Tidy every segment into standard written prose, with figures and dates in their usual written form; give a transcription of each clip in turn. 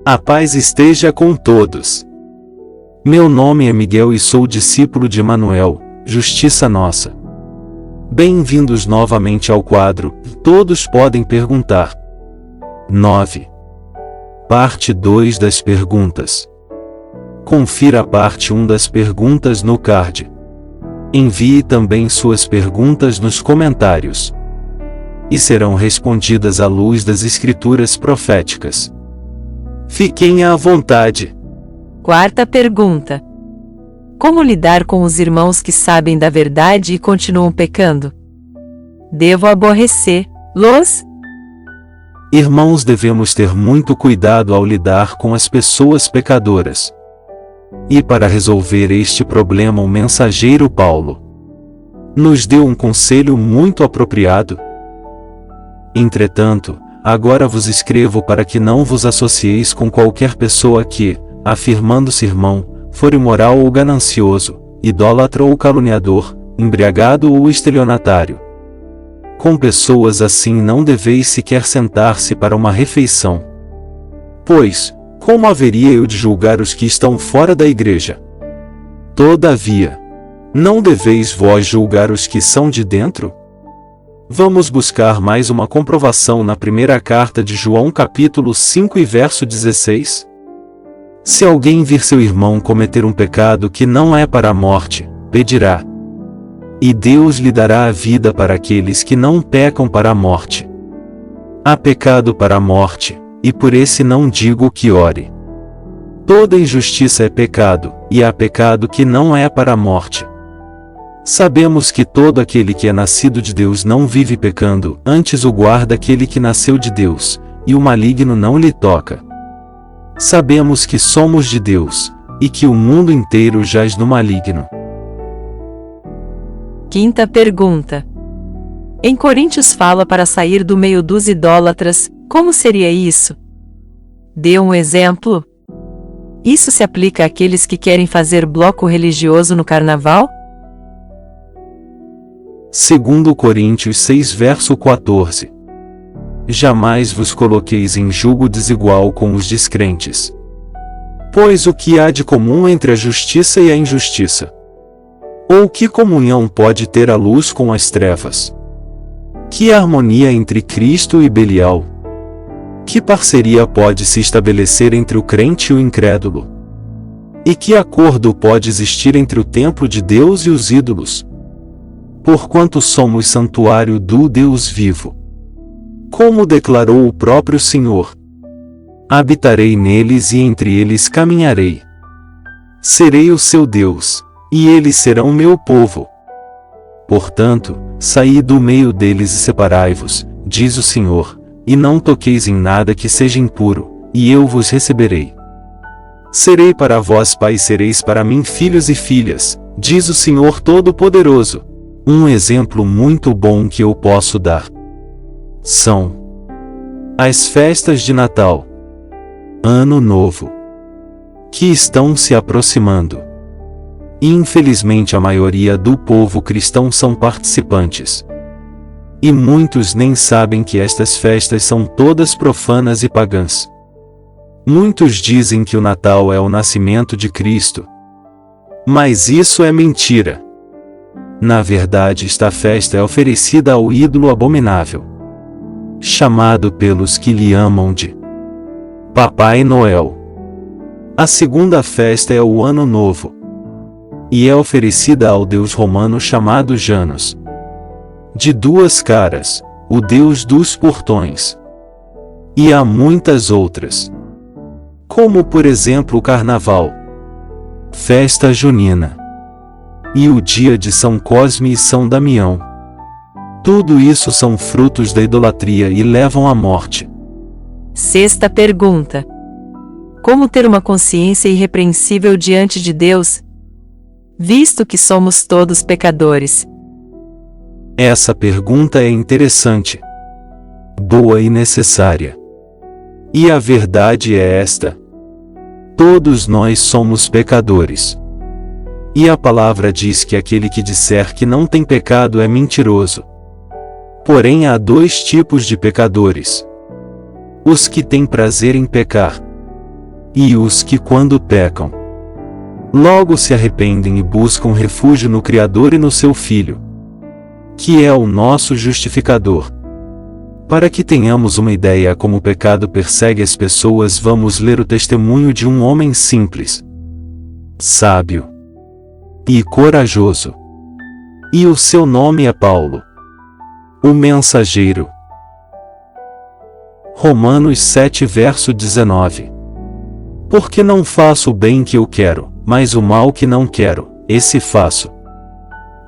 A paz esteja com todos. Meu nome é Miguel e sou discípulo de Emanuel, Justiça Nossa. Bem-vindos novamente ao quadro Todos Podem Perguntar. 9. Parte 2 das perguntas. Confira a parte 1 das perguntas no card. Envie também suas perguntas nos comentários. E serão respondidas à luz das Escrituras proféticas. Fiquem à vontade. Quarta pergunta. Como lidar com os irmãos que sabem da verdade e continuam pecando? Devo aborrecê-los? Irmãos, devemos ter muito cuidado ao lidar com as pessoas pecadoras. E para resolver este problema, o mensageiro Paulo nos deu um conselho muito apropriado. Entretanto, agora vos escrevo para que não vos associeis com qualquer pessoa que, afirmando-se irmão, for imoral ou ganancioso, idólatra ou caluniador, embriagado ou estelionatário. Com pessoas assim não deveis sequer sentar-se para uma refeição. Pois, como haveria eu de julgar os que estão fora da igreja? Todavia, não deveis vós julgar os que são de dentro? Vamos buscar mais uma comprovação na primeira carta de João capítulo 5 e verso 16. Se alguém vir seu irmão cometer um pecado que não é para a morte, pedirá. E Deus lhe dará a vida para aqueles que não pecam para a morte. Há pecado para a morte, e por esse não digo que ore. Toda injustiça é pecado, e há pecado que não é para a morte. Sabemos que todo aquele que é nascido de Deus não vive pecando, antes o guarda aquele que nasceu de Deus, e o maligno não lhe toca. Sabemos que somos de Deus, e que o mundo inteiro jaz no maligno. Quinta pergunta. Em Coríntios fala para sair do meio dos idólatras, como seria isso? Dê um exemplo. Isso se aplica àqueles que querem fazer bloco religioso no carnaval? 2 Coríntios 6 verso 14. Jamais vos coloqueis em julgo desigual com os descrentes. Pois o que há de comum entre a justiça e a injustiça? Ou que comunhão pode ter a luz com as trevas? Que harmonia entre Cristo e Belial? Que parceria pode se estabelecer entre o crente e o incrédulo? E que acordo pode existir entre o templo de Deus e os ídolos? Porquanto somos santuário do Deus vivo. Como declarou o próprio Senhor: habitarei neles e entre eles caminharei. Serei o seu Deus, e eles serão meu povo. Portanto, saí do meio deles e separai-vos, diz o Senhor, e não toqueis em nada que seja impuro, e eu vos receberei. Serei para vós pai e sereis para mim filhos e filhas, diz o Senhor Todo-Poderoso. Um exemplo muito bom que eu posso dar são as festas de Natal, Ano Novo, que estão se aproximando. E infelizmente a maioria do povo cristão são participantes. E muitos nem sabem que estas festas são todas profanas e pagãs. Muitos dizem que o Natal é o nascimento de Cristo. Mas isso é mentira. Na verdade, esta festa é oferecida ao ídolo abominável, chamado pelos que lhe amam de Papai Noel. A segunda festa é o Ano Novo, e é oferecida ao deus romano chamado Janus, de duas caras, o deus dos portões. E há muitas outras, como por exemplo o Carnaval, Festa Junina, e o dia de São Cosme e São Damião. Tudo isso são frutos da idolatria e levam à morte. Sexta pergunta. Como ter uma consciência irrepreensível diante de Deus, visto que somos todos pecadores? Essa pergunta é interessante, boa e necessária. E a verdade é esta: todos nós somos pecadores. E a palavra diz que aquele que disser que não tem pecado é mentiroso. Porém há dois tipos de pecadores: os que têm prazer em pecar, e os que, quando pecam, logo se arrependem e buscam refúgio no Criador e no seu Filho, que é o nosso justificador. Para que tenhamos uma ideia como o pecado persegue as pessoas, vamos ler o testemunho de um homem simples, sábio e corajoso. E o seu nome é Paulo, o mensageiro. Romanos 7 verso 19. Porque não faço o bem que eu quero, mas o mal que não quero, esse faço.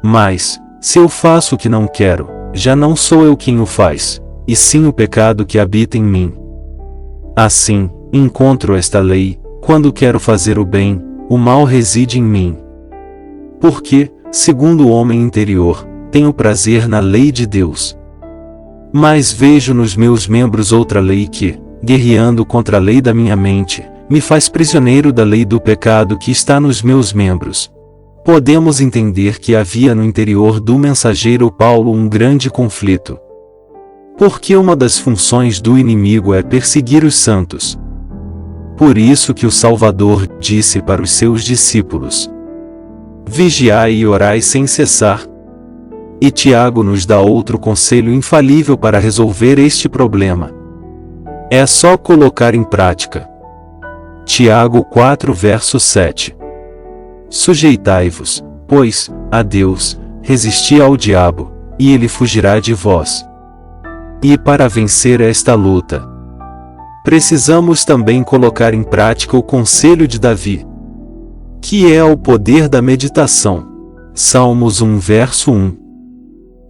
Mas, se eu faço o que não quero, já não sou eu quem o faz, e sim o pecado que habita em mim. Assim, encontro esta lei: quando quero fazer o bem, o mal reside em mim. Porque, segundo o homem interior, tenho prazer na lei de Deus. Mas vejo nos meus membros outra lei que, guerreando contra a lei da minha mente, me faz prisioneiro da lei do pecado que está nos meus membros. Podemos entender que havia no interior do mensageiro Paulo um grande conflito. Porque uma das funções do inimigo é perseguir os santos. Por isso que o Salvador disse para os seus discípulos: vigiai e orai sem cessar. E Tiago nos dá outro conselho infalível para resolver este problema. É só colocar em prática. Tiago 4 verso 7. Sujeitai-vos, pois, a Deus, resisti ao diabo, e ele fugirá de vós. E para vencer esta luta, precisamos também colocar em prática o conselho de Davi, que é o poder da meditação. Salmos 1 verso 1.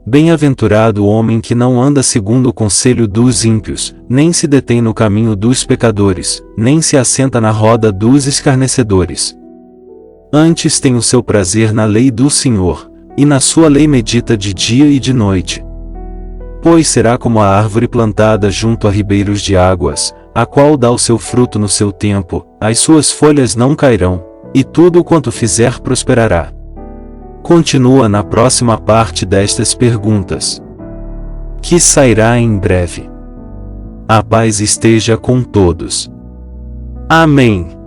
Bem-aventurado o homem que não anda segundo o conselho dos ímpios, nem se detém no caminho dos pecadores, nem se assenta na roda dos escarnecedores. Antes tem o seu prazer na lei do Senhor, e na sua lei medita de dia e de noite. Pois será como a árvore plantada junto a ribeiros de águas, a qual dá o seu fruto no seu tempo, as suas folhas não cairão, e tudo quanto fizer prosperará. Continua na próxima parte destas perguntas, que sairá em breve. A paz esteja com todos. Amém.